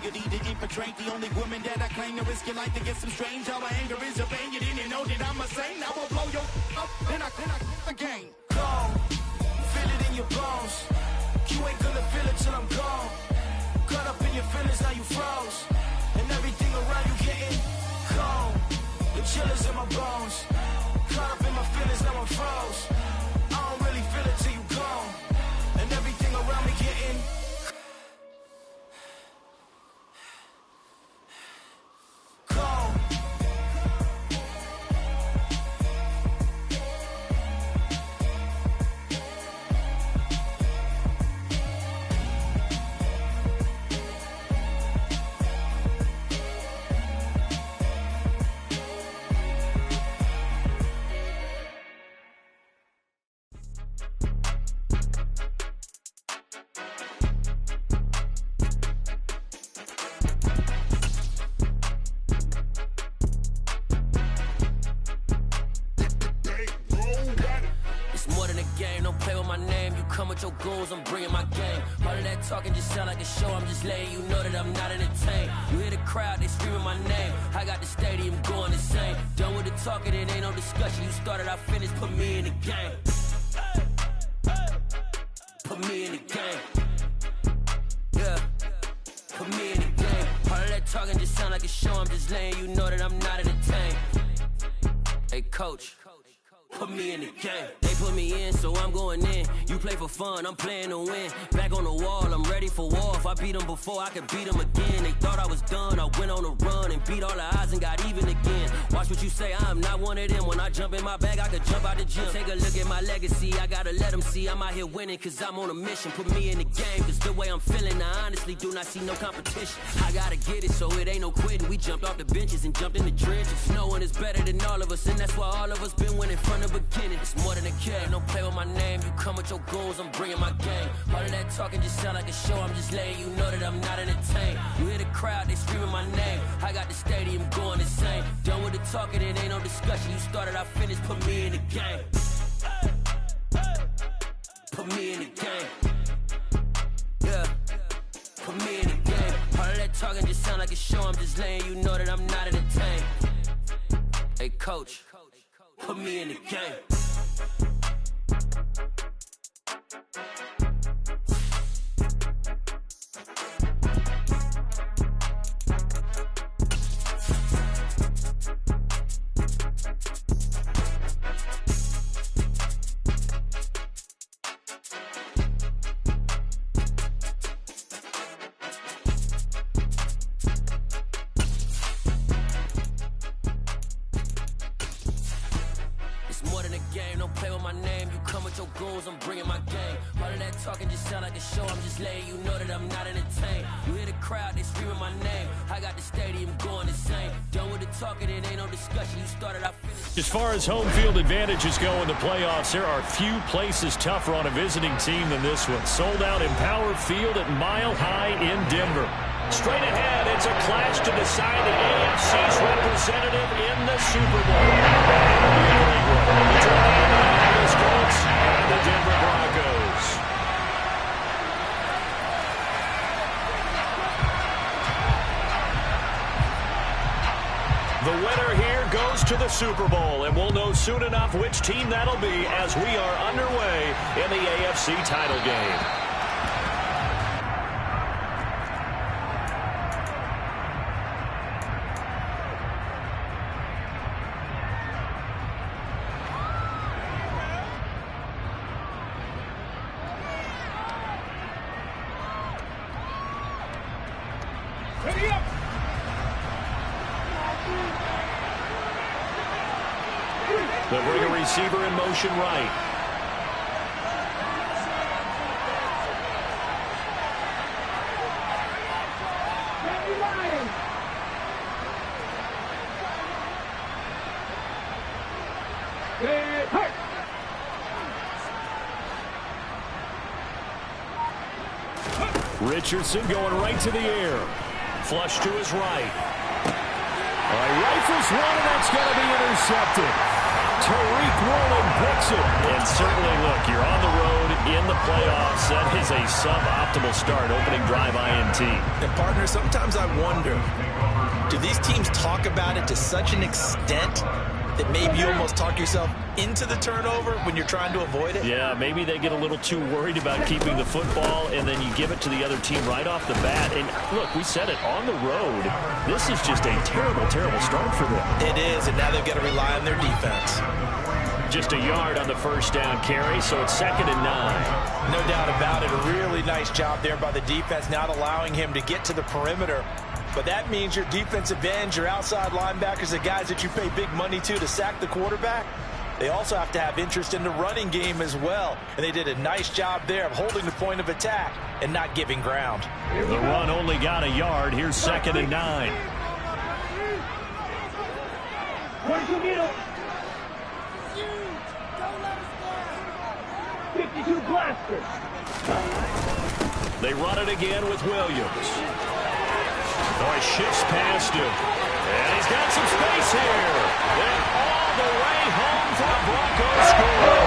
ability to infiltrate. The only woman that I claim to risk your life to get some strange. All my anger is a vein. You didn't know that I'm a saint. I will blow your up, then I again. Gone, feel it in your bones. You ain't gonna feel it till I'm gone. Caught up in your feelings, now you froze. And everything around you getting cold. The chillers in my bones. Caught up in my feelings, now I'm froze. I don't really feel it till you gone. And everything around me getting cold. Your goals, I'm bringing my game. All of that talking just sound like a show. I'm just letting you know that I'm not entertained. You hear the crowd, they screaming my name. I got the stadium going insane. Done with the talking, it ain't no discussion. You started, I finished, put me in the game. Put me in the game. Yeah, put me in the game. All of that talking just sound like a show. I'm just letting you know that I'm not entertained. Hey, coach, put me in the game. They put me in, so I'm going in. You play for fun, I'm playing to win. Back on the wall, I'm ready for war. If I beat them before, I could beat them again. They thought I was done, I went on a run and beat all the odds and got even again. Watch what you say, I'm not one of them. When I jump in my bag, I could jump out the gym. Take a look at my legacy, I gotta let them see I'm out here winning, cause I'm on a mission. Put me in the game, cause the way I'm feeling, I honestly do not see no competition. I gotta get it, so it ain't no quitting. We jumped off the benches and jumped in the trenches. No one is better than all of us, and that's why all of us been winning from the beginning. It's more than a game, don't play with my name. You come with your goals, I'm bringing my game. All of that talking just sound like a show. I'm just letting you know that I'm not entertained. You hear the crowd, they screaming my name. I got the stadium going insane. Done with the talking, it ain't no discussion. You started, I finished, put me in the game. Put me in the game. Yeah, put me in the game. All of that talking just sound like a show. I'm just letting you know that I'm not entertained. Hey, coach, put me in the game. I'm bringing my game. All of that talking just sound like a show. I'm just letting you know that I'm not entertained. You hear the crowd, they screaming my name. I got the stadium going insane. Done with the talking, it ain't no discussion. You started, I finished. As far as home field advantages go in the playoffs, there are few places tougher on a visiting team than this one. Sold out Empower Field at Mile High in Denver. Straight ahead, it's a clash to decide the AFC's representative in the Super Bowl. And the Denver Broncos. The winner here goes to the Super Bowl, and we'll know soon enough which team that'll be as we are underway in the AFC title game. They'll bring a receiver in motion right. Richardson going right to the air. Flush to his right. Rifles one, and that's going to be intercepted. Tariq Woolen picks it. And certainly, look, you're on the road. in the playoffs. That is a suboptimal start, opening drive INT. And, partner, sometimes I wonder, do these teams talk about it to such an extent that maybe you almost talk yourself into the turnover when you're trying to avoid it? Yeah, maybe they get a little too worried about keeping the football, and then you give it to the other team right off the bat. And, look, we said it, on the road, this is just a terrible, terrible start for them. It is, and now they've got to rely on their defense. Just a yard on the first down carry, so it's 2nd and 9. No doubt about it. A really nice job there by the defense, not allowing him to get to the perimeter. But that means your defensive ends, your outside linebackers, the guys that you pay big money to sack the quarterback, they also have to have interest in the running game as well. And they did a nice job there of holding the point of attack and not giving ground. The run only got a yard. Here's 2nd and 9. 52 blaster. They run it again with Williams. Oh, he shifts past him. And he's got some space here. And all the way home for the Broncos score.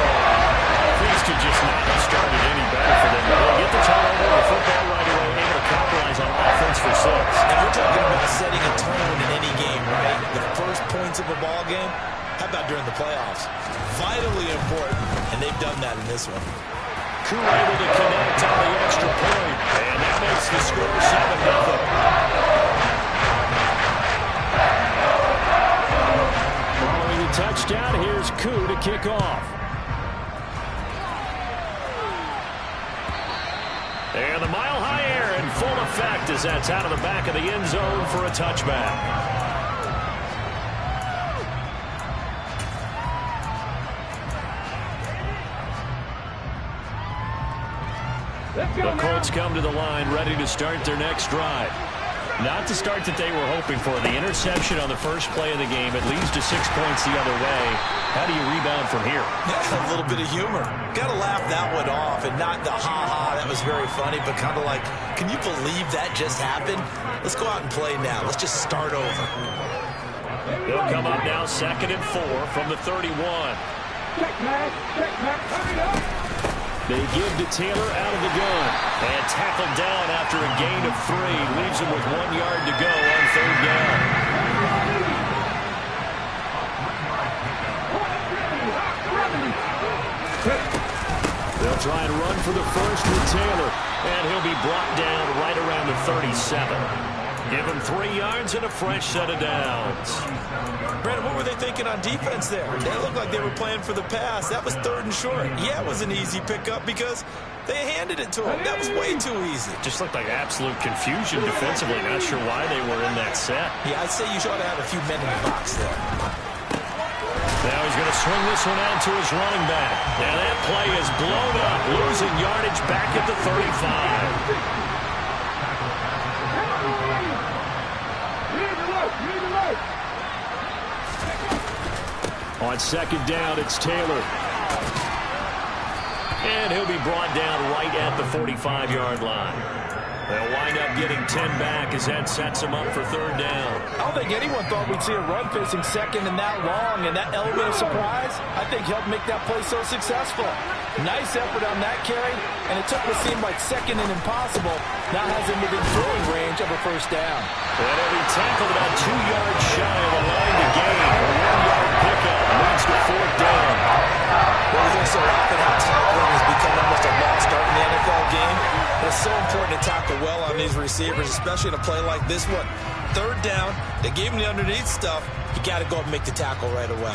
Things could just not have started any better for them. They get the turnover, the football right away, able to capitalize on offense for 6. And we're talking about setting a tone in any game, right? The first points of a ball game. How about during the playoffs? Vitally important, and they've done that in this one. Koo able to connect on the extra point, and that makes the score 7-0. Following the touchdown, here's Koo to kick off. And the mile-high air in full effect as that's out of the back of the end zone for a touchback. The Colts come to the line, ready to start their next drive. Not the start that they were hoping for. The interception on the first play of the game. It leads to 6 points the other way. How do you rebound from here? Yeah, a little bit of humor. Got to laugh that one off, and not the ha-ha, that was very funny, but kind of like, can you believe that just happened? Let's go out and play now. Let's just start over. They'll come up now 2nd and 4 from the 31. Check, man. Hurry up. They give to Taylor out of the gun. And tackled down after a gain of 3. Leaves him with 1 yard to go on 3rd down. They'll try and run for the first with Taylor. And he'll be brought down right around the 37. Give him 3 yards and a fresh set of downs. Brandon, what were they thinking on defense there? They looked like they were playing for the pass. That was 3rd and short. Yeah, it was an easy pickup because they handed it to him. That was way too easy. Just looked like absolute confusion defensively. Not sure why they were in that set. Yeah, I'd say you ought to have a few men in the box there. Now he's going to swing this one out to his running back. Now that play is blown up, losing yardage back at the 35. On 2nd down, it's Taylor. And he'll be brought down right at the 45-yard line. They'll wind up getting 10 back as that sets them up for 3rd down. I don't think anyone thought we'd see a run facing 2nd and that long, and that element of surprise, I think, helped make that play so successful. Nice effort on that carry, and it took what seemed like 2nd and impossible. Now has him within throwing range of a 1st down. And he'll be tackled about 2 yards shy of the line to gain. A 1-yard pickup leads to 4th down. Well, we think so often how tackling has become almost a lost art in the NFL game. But it's so important to tackle well on these receivers, especially in a play like this one. 3rd down, they gave him the underneath stuff. You got to go up and make the tackle right away.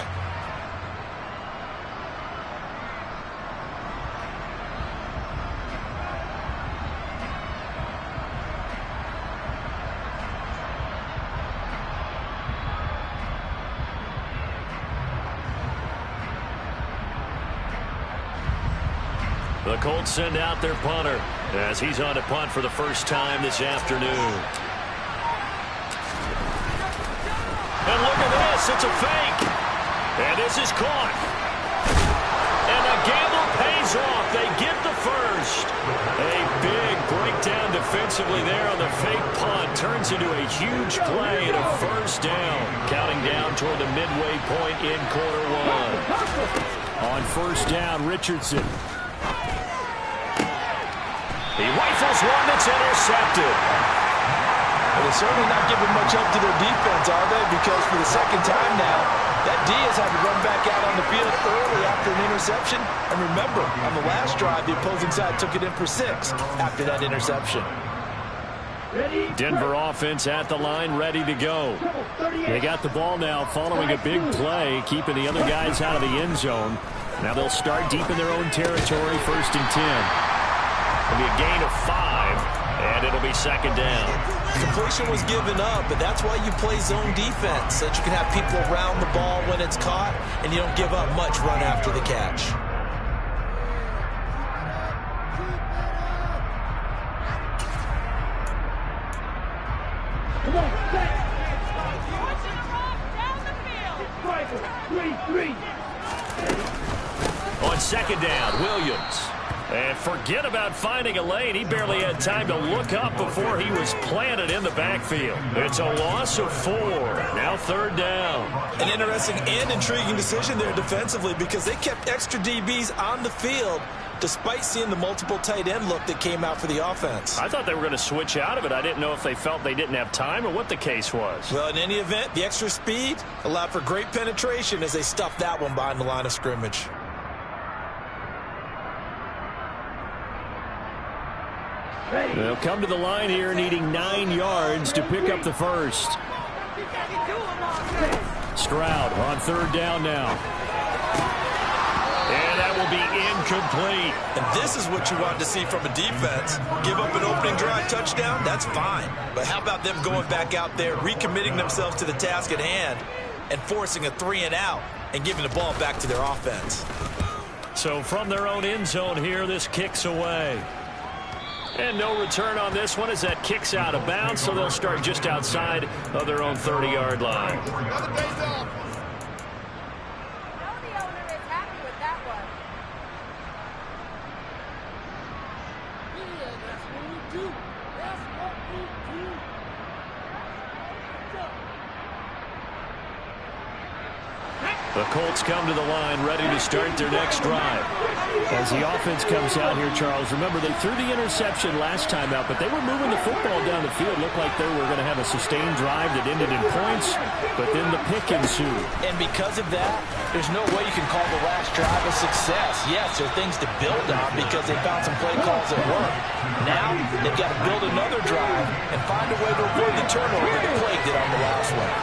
The Colts send out their punter as he's on to punt for the first time this afternoon. And look at this, it's a fake. And this is caught. And the gamble pays off. They get the first. A big breakdown defensively there on the fake punt. Turns into a huge play and a 1st down. Counting down toward the midway point in quarter 1. On 1st down, Richardson. He rifles one that's intercepted. Well, they're certainly not giving much up to their defense, are they? Because for the second time now, that D has had to run back out on the field early after an interception. And remember, on the last drive, the opposing side took it in for 6 after that interception. Denver offense at the line, ready to go. They got the ball now following a big play, keeping the other guys out of the end zone. Now they'll start deep in their own territory, 1st and 10. It'll be a gain of 5, and it'll be 2nd down. Completion was given up, but that's why you play zone defense, so that you can have people around the ball when it's caught, and you don't give up much run after the catch. Come on, set. Three. On 2nd down, Williams. And forget about finding a lane. He barely had time to look up before he was planted in the backfield. It's a loss of 4. Now 3rd down. An interesting and intriguing decision there defensively, because they kept extra DBs on the field despite seeing the multiple tight end look that came out for the offense. I thought they were going to switch out of it. I didn't know if they felt they didn't have time or what the case was. Well, in any event, the extra speed allowed for great penetration as they stuffed that one behind the line of scrimmage. They'll come to the line here needing 9 yards to pick up the first. Stroud on 3rd down now. And that will be incomplete. And this is what you want to see from a defense. Give up an opening drive touchdown, that's fine. But how about them going back out there, recommitting themselves to the task at hand, and forcing a 3-and-out and giving the ball back to their offense. So from their own end zone here, this kicks away. And no return on this one as that kicks out of bounds, so they'll start just outside of their own 30-yard line. The Colts come to the line, ready to start their next drive. As the offense comes out here, Charles, remember they threw the interception last time out, but they were moving the football down the field. Looked like they were going to have a sustained drive that ended in points, but then the pick ensued. And because of that, there's no way you can call the last drive a success. Yes, there are things to build on because they found some play calls that work. Now, they've got to build another drive and find a way to avoid the turnover that plagued it on the last one.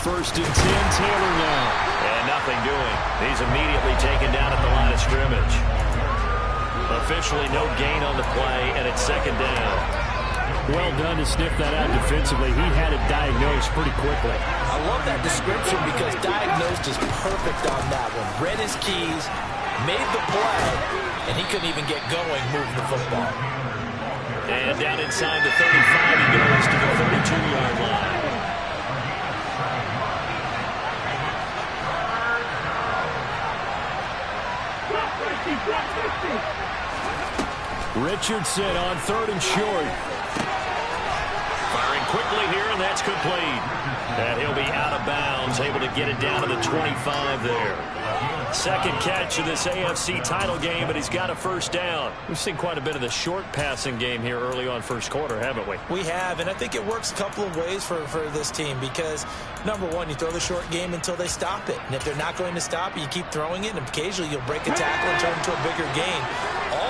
1st and 10, Taylor now. And nothing doing. He's immediately taken down at the line of scrimmage. Officially no gain on the play, and it's 2nd down. Well done to sniff that out defensively. He had it diagnosed pretty quickly. I love that description because diagnosed is perfect on that one. Read his keys, made the play, and he couldn't even get going moving the football. And down inside the 35, he goes to the 32-yard line. Richardson on 3rd and short. Firing quickly here, and that's complete. And he'll be out of bounds, able to get it down to the 25 there. 2nd catch of this AFC title game, but he's got a 1st down. We've seen quite a bit of the short passing game here early on 1st quarter, haven't we? We have, and I think it works a couple of ways for this team because, number one, you throw the short game until they stop it. And if they're not going to stop it, you keep throwing it, and occasionally you'll break a tackle and turn it into a bigger gain.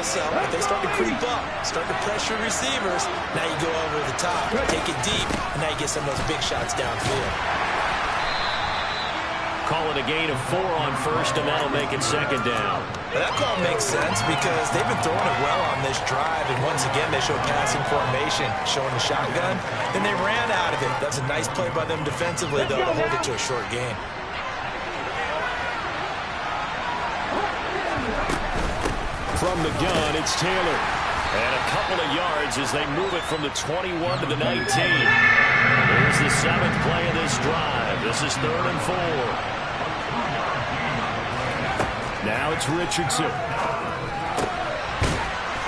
Also, if they start to creep up, start to pressure receivers, now you go over the top, take it deep, and now you get some of those big shots downfield. Call it a gain of 4 on 1st, and that'll make it 2nd down. Well, that call makes sense because they've been throwing it well on this drive, and once again they showed passing formation, showing the shotgun, then they ran out of it. That's a nice play by them defensively, though, to hold it to a short gain. From the gun, it's Taylor. And a couple of yards as they move it from the 21 to the 19. Here's the 7th play of this drive. This is 3rd and 4. Now it's Richardson.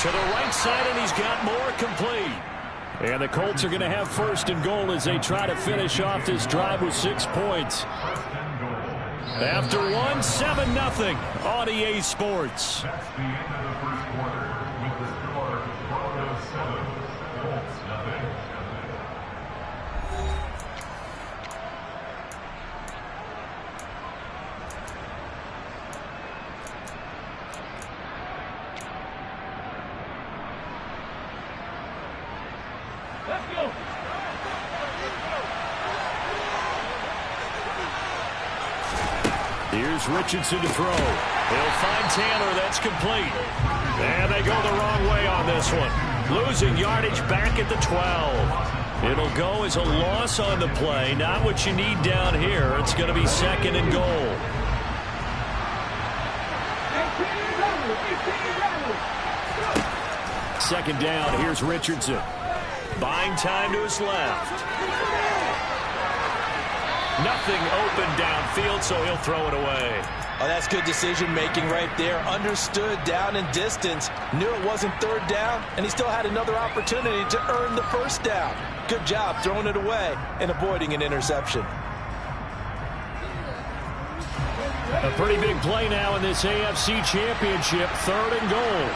To the right side, and he's got more complete. And the Colts are going to have 1st and goal as they try to finish off this drive with 6 points. After one, 7-0 on EA Sports. That's the end of the first quarter with the score Broncos 7, Colts nothing. Let's go. Here's Richardson to throw. He'll find Tanner. That's complete. And they go the wrong way on this one. Losing yardage back at the 12. It'll go as a loss on the play. Not what you need down here. It's going to be 2nd and goal. Second down. Here's Richardson. Buying time to his left. Nothing open downfield, so he'll throw it away. Oh, that's good decision-making right there. Understood down and distance. Knew it wasn't 3rd down, and he still had another opportunity to earn the 1st down. Good job throwing it away and avoiding an interception. A pretty big play now in this AFC Championship. 3rd and goal.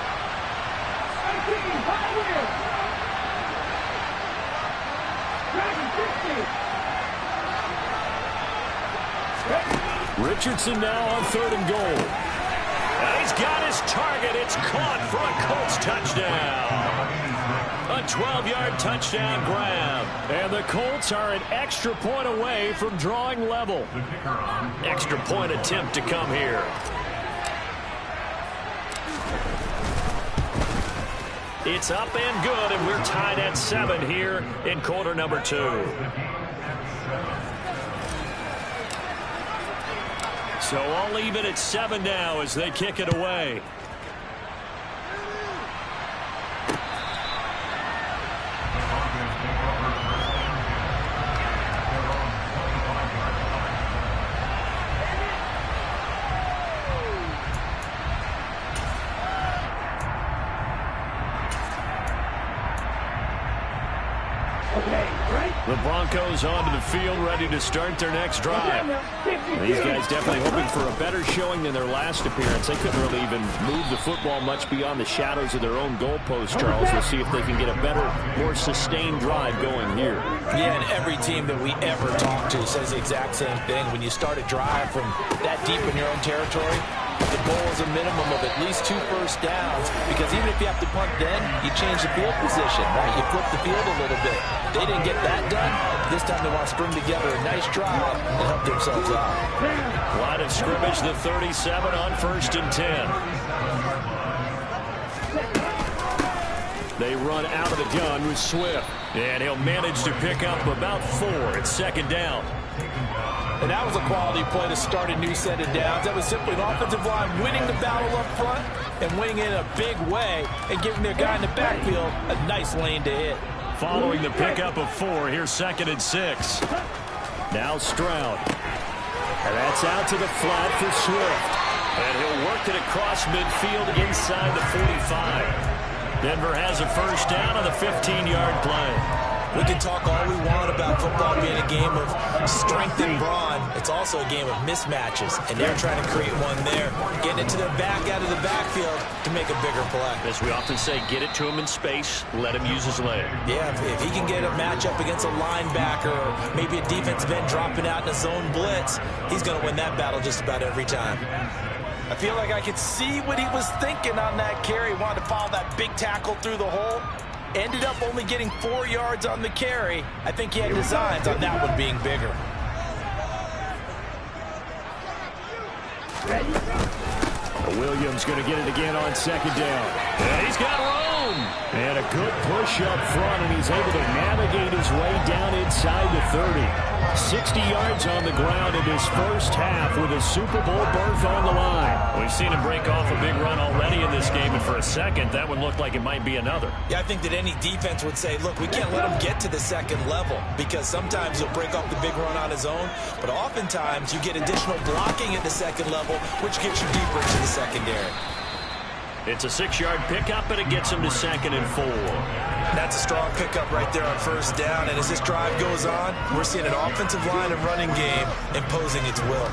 Richardson now on 3rd and goal. And he's got his target. It's caught for a Colts touchdown. A 12-yard touchdown grab. And the Colts are an extra point away from drawing level. Extra point attempt to come here. It's up and good, and we're tied at 7 here in quarter number 2. So all even at 7 now as they kick it away. The Broncos onto the field, ready to start their next drive. These guys definitely hoping for a better showing than their last appearance. They couldn't really even move the football much beyond the shadows of their own goalpost, Charles. We'll see if they can get a better, more sustained drive going here. Yeah, and every team that we ever talk to says the exact same thing. When you start a drive from that deep in your own territory, the goal is a minimum of at least 2 first downs, because even if you have to punt then, you change the field position, right? You flip the field a little bit. They didn't get that done. This time they want to string together a nice drive and help themselves out. Line of scrimmage, the 37 on 1st and 10. They run out of the gun with Swift, and he'll manage to pick up about 4. It's 2nd down. And that was a quality play to start a new set of downs. That was simply an offensive line winning the battle up front and winning it in a big way and giving their guy in the backfield a nice lane to hit. Following the pickup of 4, here's 2nd and 6. Now Stroud. And that's out to the flat for Swift. And he'll work it across midfield inside the 45. Denver has a 1st down on the 15-yard play. We can talk all we want about football being a game of strength and brawn. It's also a game of mismatches, and they're trying to create one there, getting it to their back out of the backfield to make a bigger play. As we often say, get it to him in space, let him use his leg. Yeah, if he can get a matchup against a linebacker or maybe a defensive end dropping out in a zone blitz, he's going to win that battle just about every time. I feel like I could see what he was thinking on that carry. He wanted to follow that big tackle through the hole. Ended up only getting 4 yards on the carry. I think he had designs on that one being bigger. Williams going to get it again on 2nd down. And he's got room. And a good push up front, and he's able to navigate his way down inside the 30. 60 yards on the ground in his first half with a Super Bowl berth on the line. We've seen him break off a big run already in this game, and for a second, that one looked like it might be another. Yeah, I think that any defense would say, look, we can't let him get to the 2nd level, because sometimes he'll break off the big run on his own, but oftentimes you get additional blocking at the 2nd level, which gets you deeper into the secondary. It's a 6-yard pickup, and it gets him to 2nd and 4. That's a strong pickup right there on 1st down, and as this drive goes on, we're seeing an offensive line and running game imposing its will.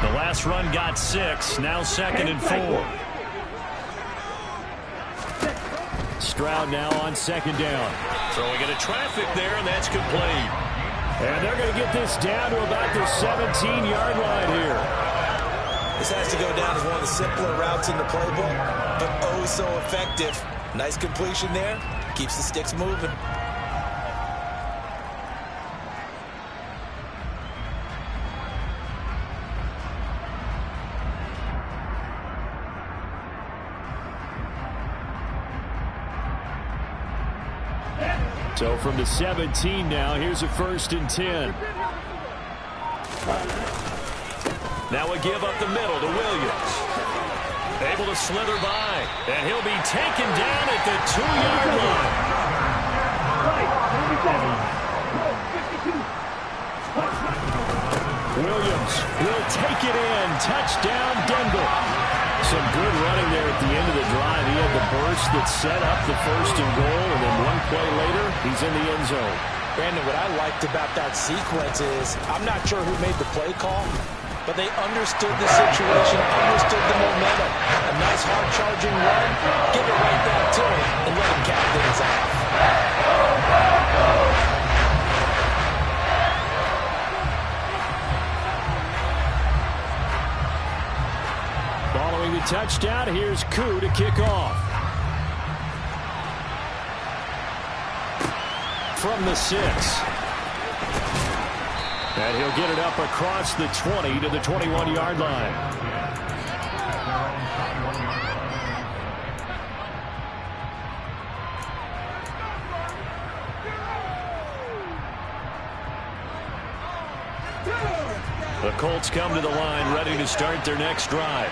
The last run got 6. Now 2nd and 4. Stroud now on 2nd down. Throwing into traffic there, and that's complete. And they're going to get this down to about the 17-yard line here. This has to go down as one of the simpler routes in the playbook, but oh so effective. Nice completion there. Keeps the sticks moving. So from the 17 now, here's a 1st and 10. Now a give up the middle to Williams. Able to slither by, and he'll be taken down at the 2-yard line. Williams will take it in. Touchdown, Denver. Some good running there at the end of the drive. He had the burst that set up the 1st and goal, and then one play later, he's in the end zone. Brandon, what I liked about that sequence is I'm not sure who made the play call, but they understood the situation, understood the momentum. A nice hard-charging run, give it right back to him, and let him cap things off. Following the touchdown, here's Koo to kick off. From the 6. And he'll get it up across the 20 to the 21-yard line. The Colts come to the line ready to start their next drive.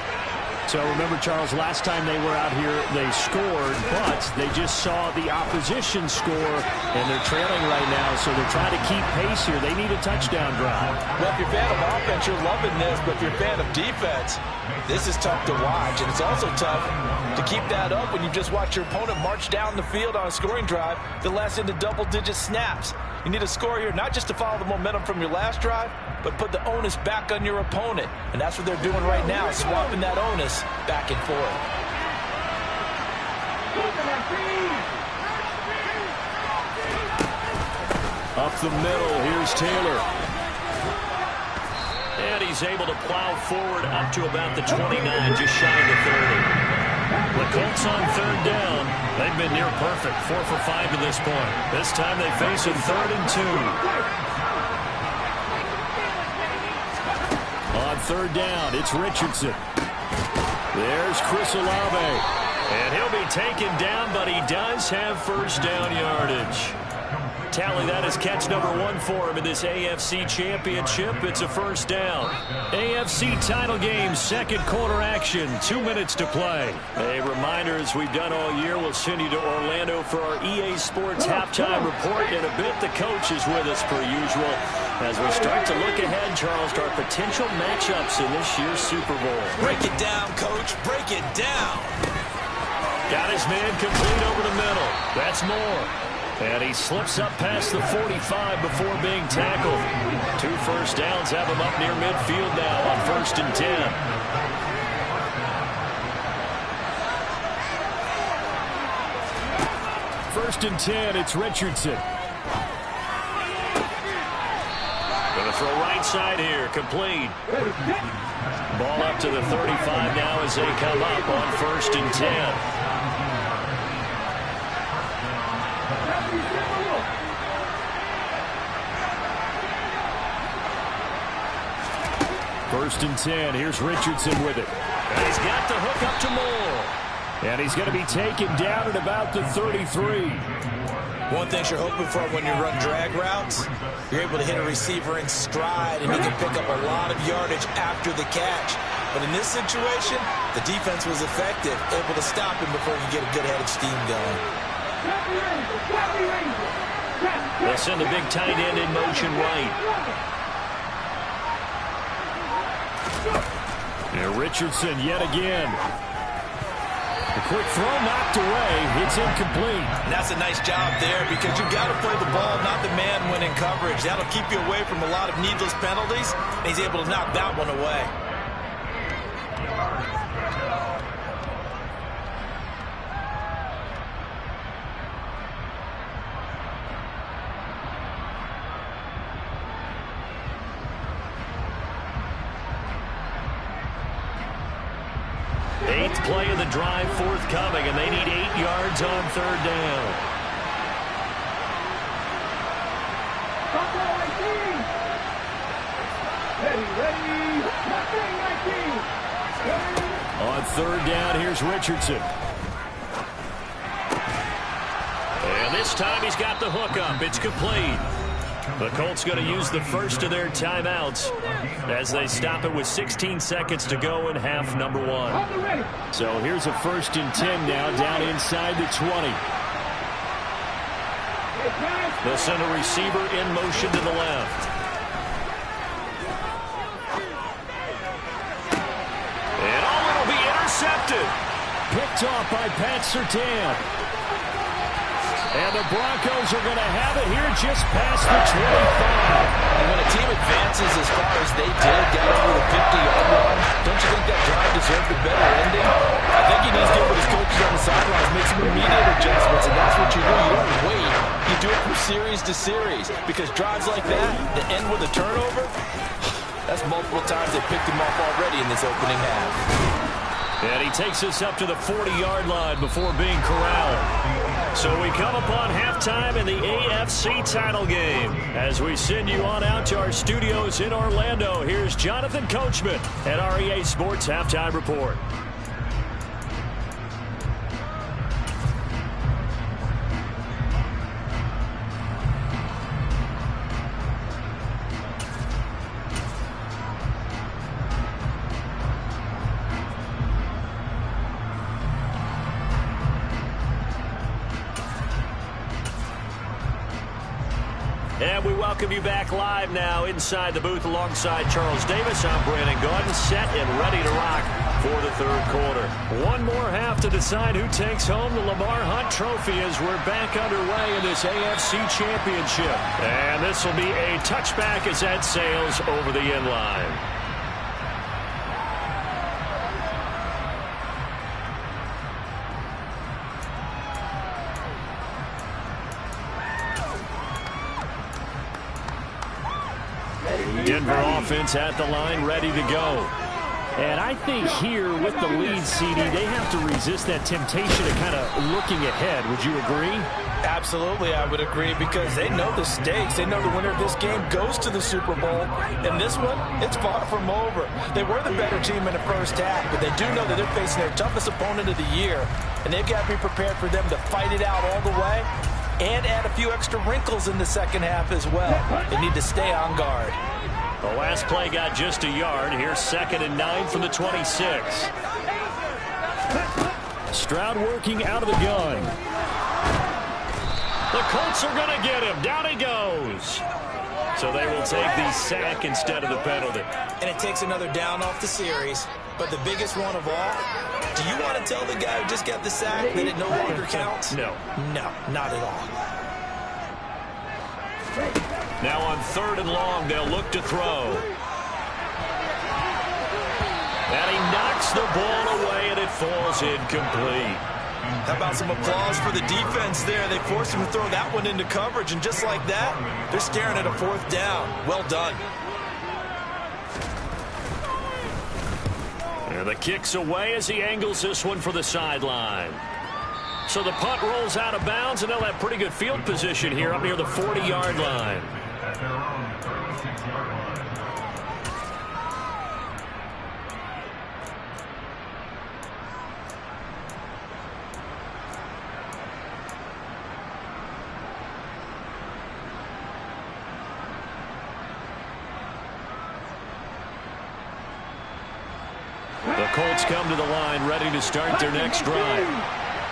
So remember, Charles, last time they were out here, they scored, but they just saw the opposition score, and they're trailing right now, so they're trying to keep pace here. They need a touchdown drive. Well, if you're a fan of offense, you're loving this, but if you're a fan of defense, this is tough to watch, and it's also tough to keep that up when you just watch your opponent march down the field on a scoring drive that lasts into double-digit snaps. You need a score here, not just to follow the momentum from your last drive, but put the onus back on your opponent. And that's what they're doing right now, swapping that onus back and forth. Up the middle, here's Taylor. And he's able to plow forward up to about the 29, just shy of the 30. The Colts on 3rd down. They've been near perfect, 4 for 5 to this point. This time they face a 3rd and 2. On 3rd down, it's Richardson. There's Chris Olave. And he'll be taken down, but he does have 1st down yardage. Tally, that is catch number 1 for him in this AFC Championship. It's a 1st down. AFC title game, 2nd quarter action, 2 minutes to play. A reminder, as we've done all year, we'll send you to Orlando for our EA Sports halftime report. In a bit, the coach is with us per usual as we start to look ahead, Charles, to our potential matchups in this year's Super Bowl. Break it down, Coach. Break it down. Got his man complete over the middle. That's Moore. And he slips up past the 45 before being tackled. 2 first downs have him up near midfield now on 1st and 10. 1st and 10, it's Richardson. Going to throw right side here, complete. Ball up to the 35 now as they come up on 1st and 10. First and 10. Here's Richardson with it. And he's got the hook up to Moore. And he's going to be taken down at about the 33. One thing you're hoping for when you run drag routes, you're able to hit a receiver in stride, and he can pick up a lot of yardage after the catch. But in this situation, the defense was effective, able to stop him before he could get a good head of steam going. They'll send the big tight end in motion right. And Richardson yet again. A quick throw knocked away. It's incomplete. And that's a nice job there because you've got to play the ball, not the man when in coverage. That'll keep you away from a lot of needless penalties. And he's able to knock that one away. 8th play of the drive forthcoming, and they need 8 yards on 3rd down. On 3rd down, here's Richardson. And this time he's got the hook up. It's complete. The Colts going to use the first of their timeouts as they stop it with 16 seconds to go in half number 1. So here's a 1st and 10 now down inside the 20. They'll send a receiver in motion to the left. And it'll be intercepted. Picked off by Pat Surtain. And the Broncos are going to have it here just past the 25. And when a team advances as far as they did, got over the 50-yard line, don't you think that drive deserved a better ending? I think he needs to get with his coaches on the sidelines, make some immediate adjustments, and that's what you do. You don't wait. You do it from series to series, because drives like that end with a turnover, that's multiple times they picked him off already in this opening half. And he takes us up to the 40-yard line before being corralled. So we come upon halftime in the AFC title game. As we send you on out to our studios in Orlando, here's Jonathan Coachman at REA Sports Halftime Report. And we welcome you back live now inside the booth alongside Charles Davis. I'm Brandon Gaudin, set and ready to rock for the 3rd quarter. One more half to decide who takes home the Lamar Hunt Trophy as we're back underway in this AFC Championship. And this will be a touchback as that sails over the end line. Denver offense at the line, ready to go. And I think here with the lead, CD, they have to resist that temptation of kind of looking ahead. Would you agree? Absolutely, I would agree, because they know the stakes. They know the winner of this game goes to the Super Bowl. And this one, it's far from over. They were the better team in the first half, but they do know that they're facing their toughest opponent of the year. And they've got to be prepared for them to fight it out all the way and add a few extra wrinkles in the second half as well. They need to stay on guard. The last play got just a yard. Here's 2nd and 9 from the 26. Stroud working out of the gun. The Colts are going to get him. Down he goes. So they will take the sack instead of the penalty. And it takes another down off the series. But the biggest one of all, do you want to tell the guy who just got the sack that it no longer counts? No. No, not at all. Now on 3rd and long, they'll look to throw. And he knocks the ball away, and it falls incomplete. How about some applause for the defense there? They forced him to throw that one into coverage, and just like that, they're staring at a 4th down. Well done. And the kick's away as he angles this one for the sideline. So the punt rolls out of bounds, and they'll have pretty good field position here up near the 40-yard line. At their own 36-yard line. The Colts come to the line ready to start their next drive.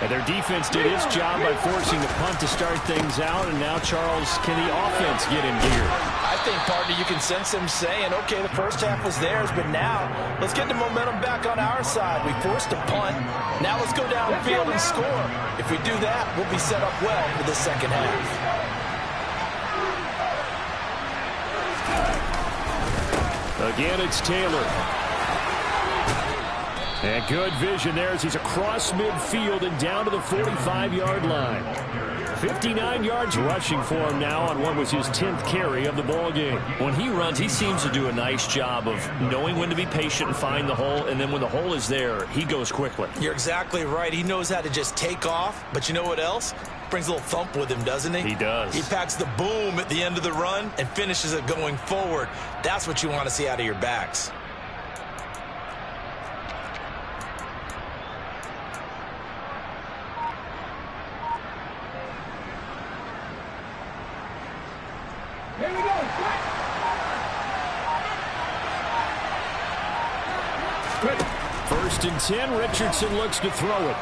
And their defense did its job by forcing the punt to start things out. And now, Charles, can the offense get in gear? I think, partner, you can sense them saying, okay, the first half was theirs, but now let's get the momentum back on our side. We forced a punt. Now let's go downfield and score. If we do that, we'll be set up well for the second half. Again, it's Taylor. And good vision there as he's across midfield and down to the 45-yard line. 59 yards rushing for him now on what was his 10th carry of the ball game. When he runs, he seems to do a nice job of knowing when to be patient and find the hole, and then when the hole is there, he goes quickly. You're exactly right. He knows how to just take off, but you know what else? Brings a little thump with him, doesn't he? He does. He packs the boom at the end of the run and finishes it going forward. That's what you want to see out of your backs. Here we go. First and 10, Richardson looks to throw it.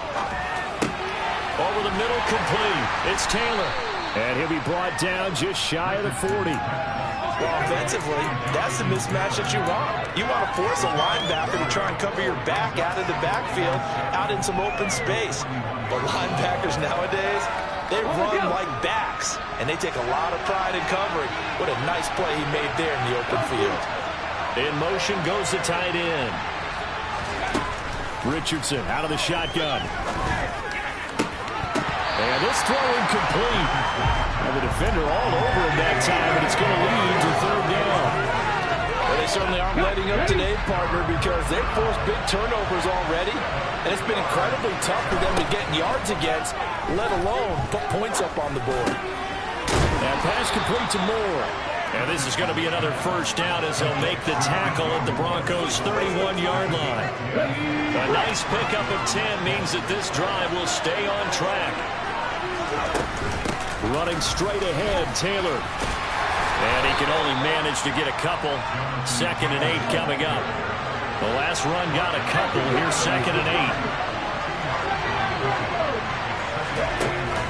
Over the middle, complete. It's Taylor. And he'll be brought down just shy of the 40. Well, offensively, that's the mismatch that you want. You want to force a linebacker to try and cover your back out of the backfield, out in some open space. But linebackers nowadays, they run like backs, and they take a lot of pride in covering. What a nice play he made there in the open field. In motion goes the tight end. Richardson out of the shotgun. And this throw incomplete. And the defender all over him that time, and it's going to lead to third down. Well, they certainly aren't letting up today, partner, because they've forced big turnovers already, and it's been incredibly tough for them to get yards against, let alone put points up on the board. That pass complete to Moore. And this is going to be another first down as they'll make the tackle at the Broncos' 31-yard line. A nice pickup of 10 means that this drive will stay on track. Running straight ahead, Taylor. And he can only manage to get a couple. 2nd and 8 coming up. The last run got a couple. Here's 2nd and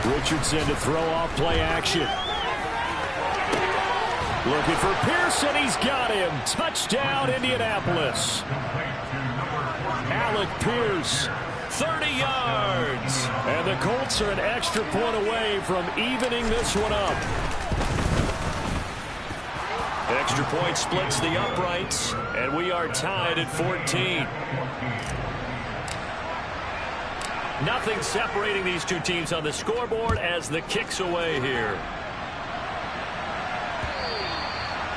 8. Richardson to throw off play action. Looking for Pearson. He's got him. Touchdown, Indianapolis. Alec Pierce, 30 yards. And the Colts are an extra point away from evening this one up. Extra point splits the uprights, and we are tied at 14. Nothing separating these two teams on the scoreboard as the kick's away here.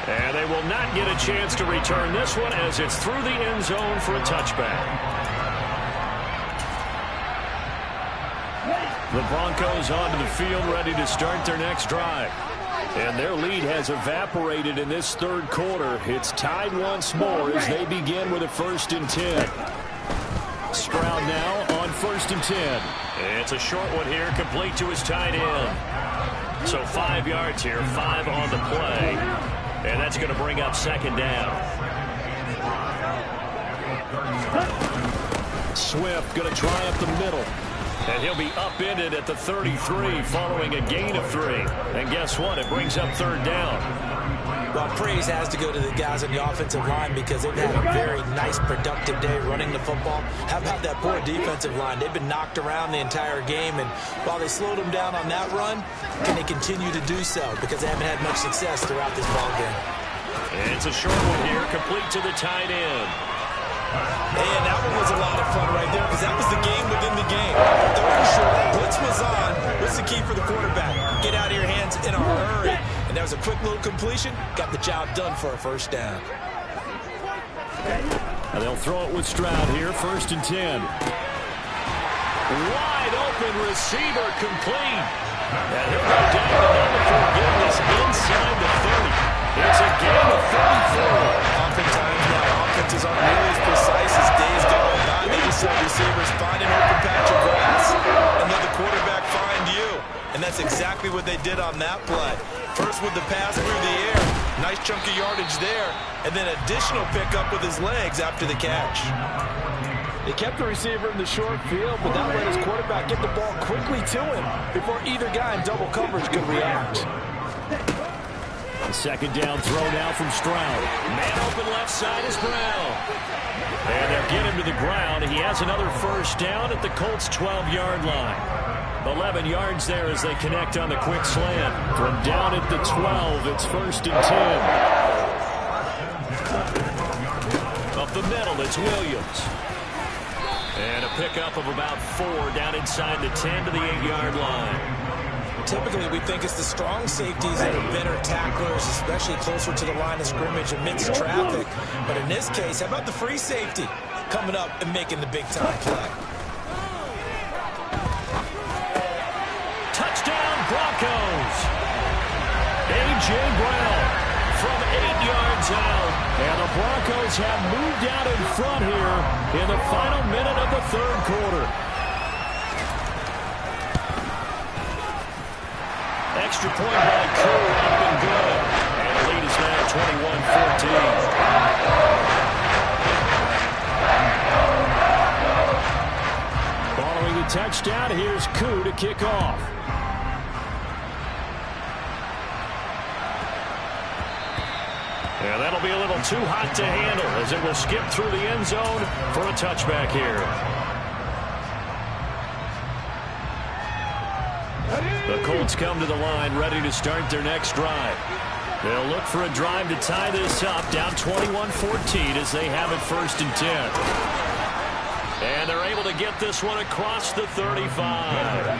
And they will not get a chance to return this one as it's through the end zone for a touchback. The Broncos onto the field ready to start their next drive. And their lead has evaporated in this third quarter. It's tied once more as they begin with a 1st and 10. Stroud now on 1st and 10. It's a short one here, complete to his tight end. So 5 yards here, 5 on the play. And that's going to bring up 2nd down. Swift going to try up the middle. And he'll be upended at the 33 following a gain of 3. And guess what? It brings up 3rd down. Well, praise has to go to the guys on the offensive line because they've had a very nice, productive day running the football. How about that poor defensive line? They've been knocked around the entire game, and while they slowed them down on that run, can they continue to do so? Because they haven't had much success throughout this ball game. It's a short one here, complete to the tight end. And that one was a lot of fun right there because that was the game within the game. Third and short, blitz was on. What's the key for the quarterback? Get out of your hands in a hurry. And that was a quick little completion. Got the job done for a 1st down. And they'll throw it with Stroud here, 1st and 10. Wide open receiver complete. And he'll go down to number 4, getting this inside the 30. It's a gain of 34. Oftentimes now, offenses aren't really as precise as days gone by. They just let receivers find an open patch of grass and let the quarterback find you. And that's exactly what they did on that play. First with the pass through the air. Nice chunk of yardage there. And then additional pickup with his legs after the catch. They kept the receiver in the short field, but that let his quarterback get the ball quickly to him before either guy in double coverage could react. The 2nd down throw now from Stroud. Man open left side is Brown. And they'll get him to the ground. He has another 1st down at the Colts' 12-yard line. 11 yards there as they connect on the quick slant. From down at the 12, it's 1st and 10. Up the middle, it's Williams. And a pickup of about 4 down inside the 10 to the 8-yard line. typically we think it's the strong safeties that are better tacklers, especially closer to the line of scrimmage amidst traffic. But in this case, how about the free safety coming up and making the big-time play? Touchdown, Broncos! A.J. Brown from 8 yards out. And the Broncos have moved out in front here in the final minute of the third quarter. Extra point by Curry, up and good. And the lead is now 21-14. Following the touchdown, here's Koo to kick off. And that'll be a little too hot to handle as it will skip through the end zone for a touchback here. The Colts come to the line ready to start their next drive. They'll look for a drive to tie this up, down 21-14 as they have it 1st and 10. And they're able to get this one across the 35.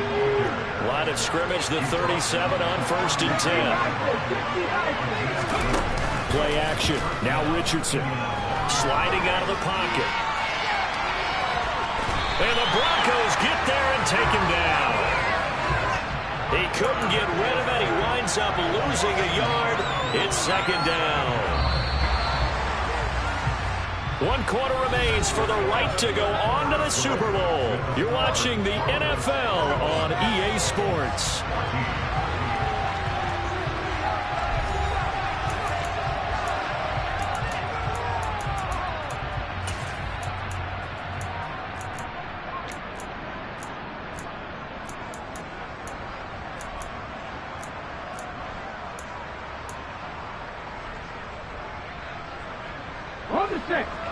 Line of scrimmage, the 37 on 1st and 10. Play action. Now Richardson sliding out of the pocket. And the Broncos get there and take him down. He couldn't get rid of it. He winds up losing a yard. It's 2nd down. 1 quarter remains for the right to go on to the Super Bowl. You're watching the NFL on EA Sports.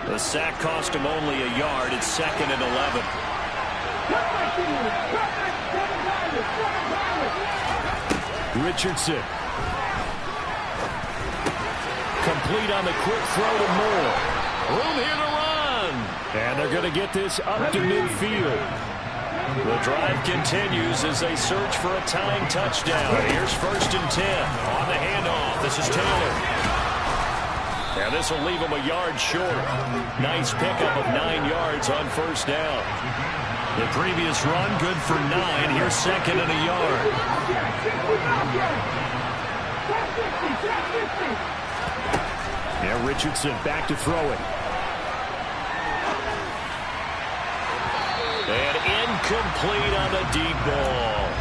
The sack cost him only a yard. It's 2nd and 11. Richardson. Complete on the quick throw to Moore. Room here to run. And they're going to get this up to midfield. The drive continues as they search for a tying touchdown. Here's 1st and 10. On the handoff, this is Taylor. And this will leave him a yard short. Nice pickup of 9 yards on 1st down. The previous run, good for 9. Here's 2nd and a yard. Now Richardson back to throw it. And incomplete on the deep ball.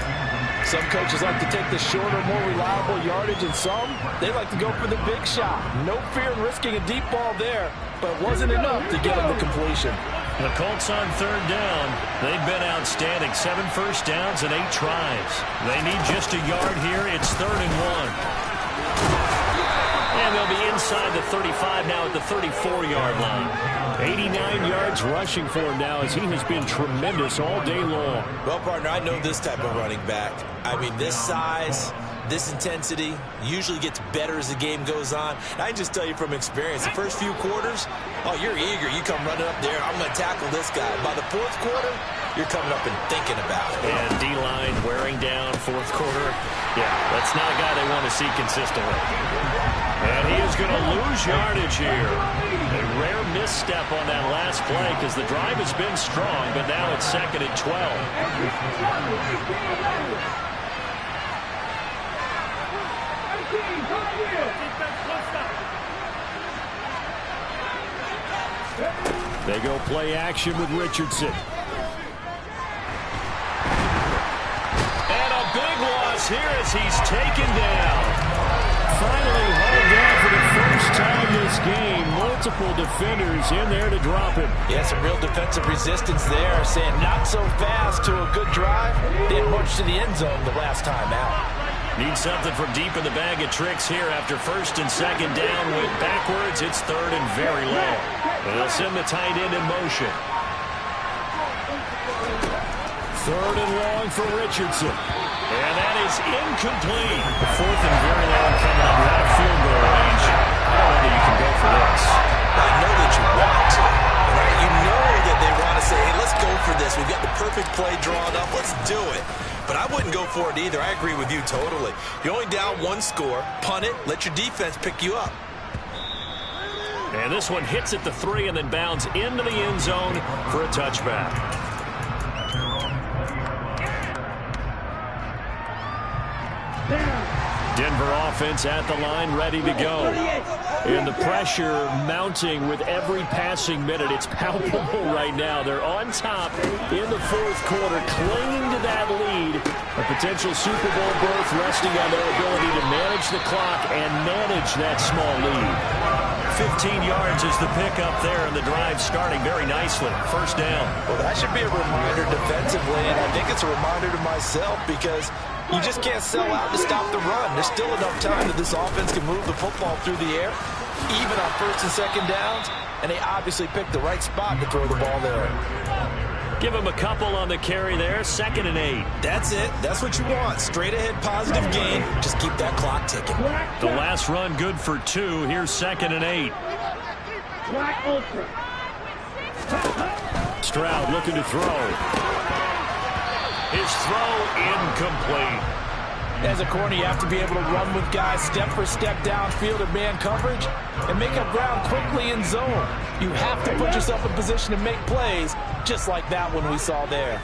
Some coaches like to take the shorter, more reliable yardage, and some, they like to go for the big shot. No fear in risking a deep ball there, but it wasn't enough to get him the completion. The Colts on 3rd down. They've been outstanding. 7 first downs and 8 tries. They need just a yard here. It's 3rd and 1. And they'll be inside the 35 now at the 34-yard line. 89 yards rushing for him now as he has been tremendous all day long. Well, partner, I know this type of running back. I mean, this size, this intensity usually gets better as the game goes on. And I can just tell you from experience, the first few quarters, oh, you're eager. You come running up there, I'm going to tackle this guy. By the 4th quarter, you're coming up and thinking about it. And D-line wearing down 4th quarter. Yeah, that's not a guy they want to see consistently. And he is going to lose yardage here. A rare misstep on that last play because the drive has been strong, but now it's 2nd and 12. They go play action with Richardson. And a big loss here as he's taken down. Finally hauled down for the first time this game. Multiple defenders in there to drop him. Yeah, some real defensive resistance there. Saying not so fast to a good drive. Didn't much to the end zone the last time out. Need something from deep in the bag of tricks here after 1st and 2nd down. Went backwards. It's 3rd and very long. And they'll send the tight end in motion. 3rd and long for Richardson. And that is incomplete. The 4th and very long coming up. Out of field goal range. I don't know that you can go for this. I know that you want to. You know that they want to say, hey, let's go for this. We've got the perfect play drawn up. Let's do it. But I wouldn't go for it either. I agree with you totally. You're only down one score. Punt it. Let your defense pick you up. And this one hits at the 3 and then bounds into the end zone for a touchback. Denver offense at the line, ready to go. And the pressure mounting with every passing minute. It's palpable right now. They're on top in the fourth quarter, clinging to that lead. A potential Super Bowl berth resting on their ability to manage the clock and manage that small lead. 15 yards is the pickup there, and the drive starting very nicely. First down. Well, that should be a reminder defensively, and I think it's a reminder to myself because you just can't sell out to stop the run. There's still enough time that this offense can move the football through the air, even on first and second downs, and they obviously picked the right spot to throw the ball there. Give him a couple on the carry there. 2nd and 8. That's it. That's what you want. Straight ahead positive gain. Just keep that clock ticking. The last run good for 2. Here's 2nd and 8. Stroud looking to throw. His throw incomplete. As a corner, you have to be able to run with guys step for step downfield or man coverage and make up ground quickly in zone. You have to put yourself in position to make plays, just like that one we saw there.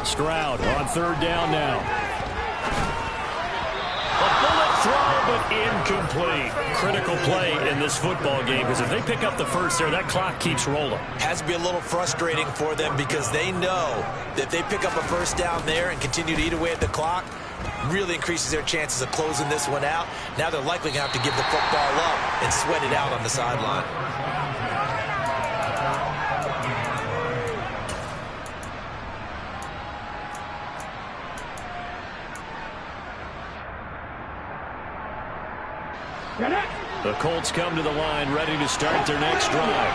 Stroud on 3rd down now. A bullet throw, but incomplete. Critical play in this football game, because if they pick up the first there, that clock keeps rolling. Has to be a little frustrating for them because they know that if they pick up a first down there and continue to eat away at the clock, really increases their chances of closing this one out. Now they're likely going to have to give the football up and sweat it out on the sideline. The Colts come to the line, ready to start their next drive.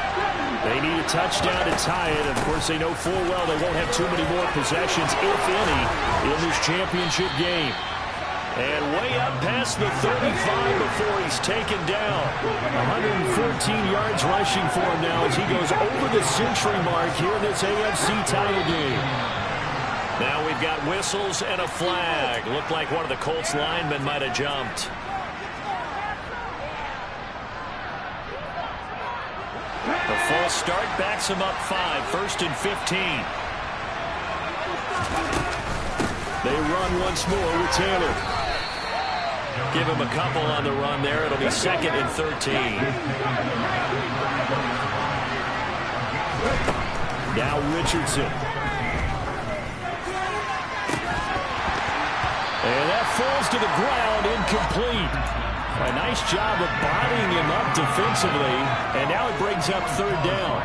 They need a touchdown to tie it. Of course, they know full well they won't have too many more possessions, if any, in this championship game. And way up past the 35 before he's taken down. 114 yards rushing for him now as he goes over the century mark here in this AFC title game. Now we've got whistles and a flag. Looked like one of the Colts linemen might have jumped. The false start backs him up 5, 1st and 15. They run once more with Taylor. Give him a couple on the run there. It'll be 2nd and 13. Now Richardson. And that falls to the ground, incomplete. A nice job of bodying him up defensively, and now it brings up 3rd down.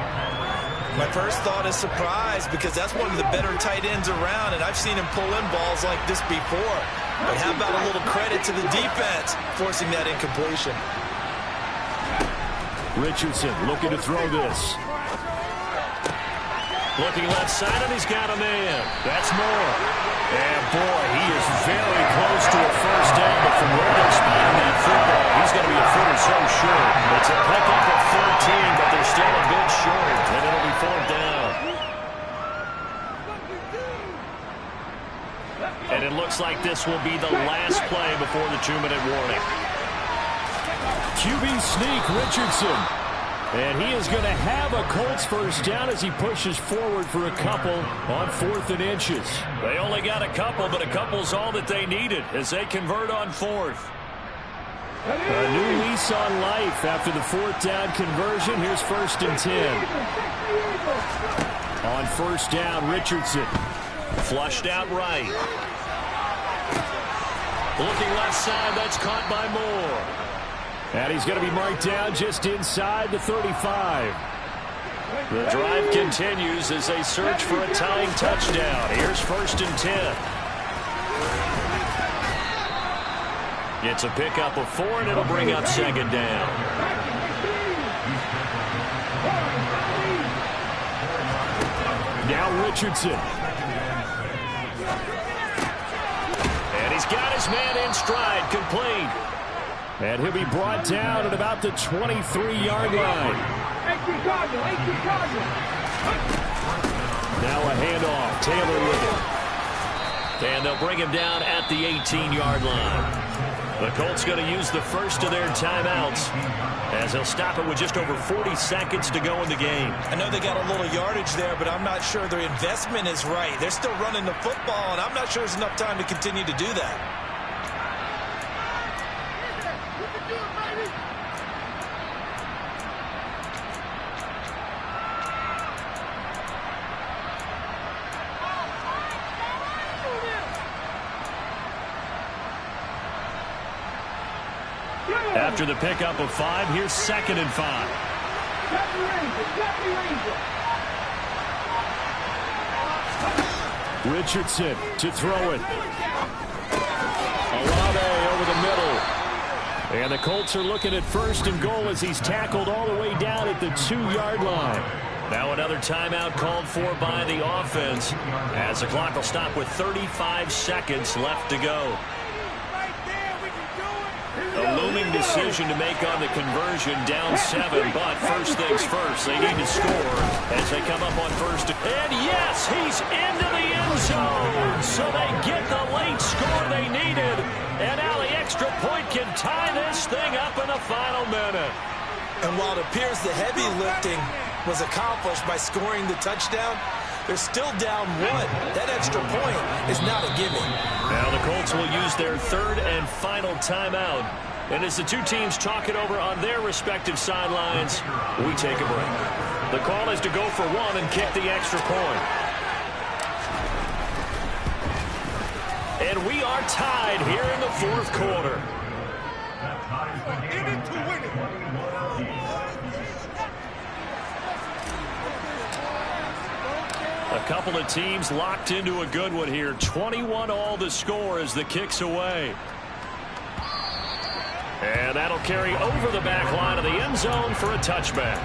My first thought is surprise because that's one of the better tight ends around, and I've seen him pull in balls like this before. But how about a little credit to the defense forcing that incompletion? Richardson looking to throw this. Looking left side, and he's got a man. That's Moore. And, boy, he is very close to a first down, but from where they're spotting that football, he's going to be a foot or so short. It's a pickup of 13, but they're still a bit short, and it'll be 4th down. And it looks like this will be the last play before the 2-minute warning. QB sneak, Richardson. And he is going to have a Colts first down as he pushes forward for a couple on 4th and inches. They only got a couple, but a couple's all that they needed as they convert on 4th. A new lease on life after the 4th down conversion. Here's 1st and 10. On 1st down, Richardson. Flushed out right. Looking left side, that's caught by Moore. And he's going to be marked down just inside the 35. The drive continues as they search for a tying touchdown. Here's 1st and 10. It's a pickup of 4, and it'll bring up 2nd down. Now Richardson. And he's got his man in stride, complete. And he'll be brought down at about the 23-yard line. Now a handoff. Taylor with it. And they'll bring him down at the 18-yard line. The Colts going to use the first of their timeouts as they'll stop it with just over 40 seconds to go in the game. I know they got a little yardage there, but I'm not sure their investment is right. They're still running the football, and I'm not sure there's enough time to continue to do that. After the pickup of 5, here's 2nd and 5. Richardson to throw it. Olave over the middle. And the Colts are looking at 1st and goal as he's tackled all the way down at the 2-yard line. Now another timeout called for by the offense as the clock will stop with 35 seconds left to go. A looming decision to make on the conversion, down 7, but first things first, they need to score as they come up on 1st. And yes, he's into the end zone, so they get the late score they needed. And now the extra point can tie this thing up in the final minute. And while it appears the heavy lifting was accomplished by scoring the touchdown, they're still down 1. That extra point is not a given. Now the Colts will use their 3rd and final timeout. And as the two teams talk it over on their respective sidelines, we take a break. The call is to go for 1 and kick the extra point. And we are tied here in the 4th quarter. In it to win it. A couple of teams locked into a good one here. 21 all the score as the kick's away. And that'll carry over the back line of the end zone for a touchback.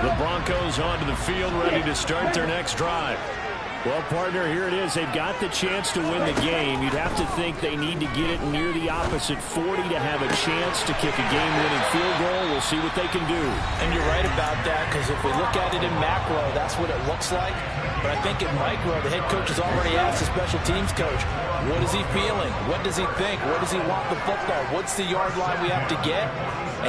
The Broncos onto the field, ready to start their next drive. Well, partner, here it is. They've got the chance to win the game. You'd have to think they need to get it near the opposite 40 to have a chance to kick a game-winning field goal. We'll see what they can do. And you're right about that, because if we look at it in macro, that's what it looks like. But I think in micro, the head coach has already asked the special teams coach, what is he feeling? What does he think? Where does he want the football? What's the yard line we have to get?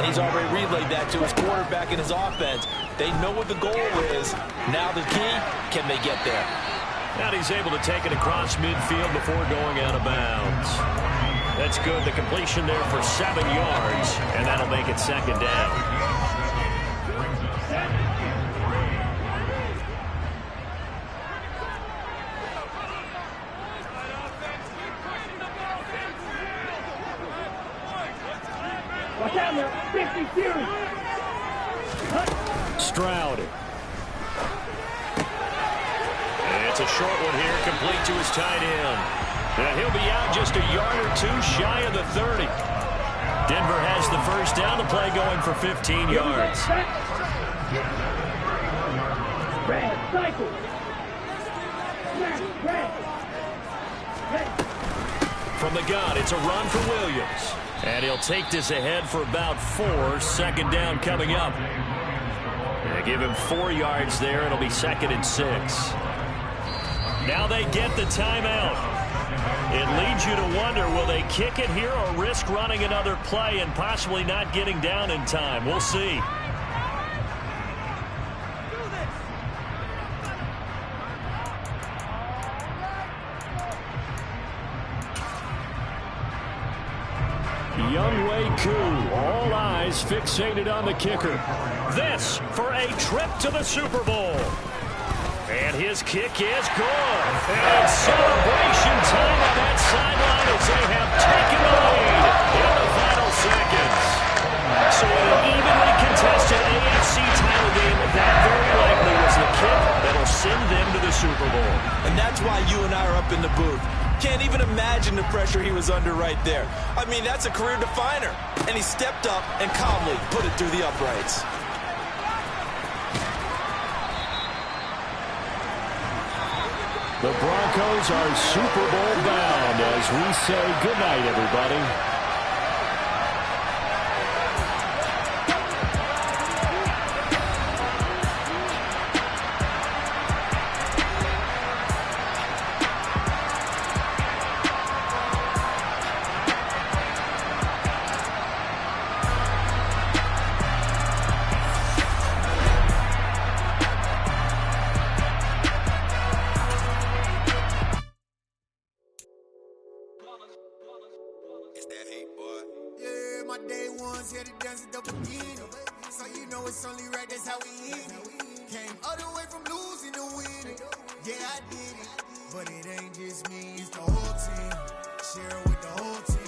And he's already relayed that to his quarterback and his offense. They know what the goal is. Now the key, can they get there? And he's able to take it across midfield before going out of bounds. That's good. The completion there for 7 yards, and that'll make it 2nd down. Stroud. It's a short one here, complete to his tight end. And he'll be out just a yard or 2 shy of the 30. Denver has the first down, the play going for 15 yards. From the gun, it's a run for Williams. And he'll take this ahead for about 4. 2nd down coming up. They give him 4 yards there. It'll be 2nd and 6. Now they get the timeout. It leads you to wonder, will they kick it here or risk running another play and possibly not getting down in time? We'll see. Younghoe Koo, all eyes fixated on the kicker. This for a trip to the Super Bowl. And his kick is good. And celebration time on that sideline as they have taken the lead in the final seconds. So in an evenly contested AFC title game, that very likely was the kick that'll send them to the Super Bowl. And that's why you and I are up in the booth. Can't even imagine the pressure he was under right there. I mean, that's a career definer. And he stepped up and calmly put it through the uprights. The Broncos are Super Bowl bound as we say goodnight, everybody. Yeah, my day ones here to dance at the beginning. So you know it's only right, that's how we hit it. Came all the way from losing to winning. Yeah, I did it. But it ain't just me, it's the whole team. Share it with the whole team.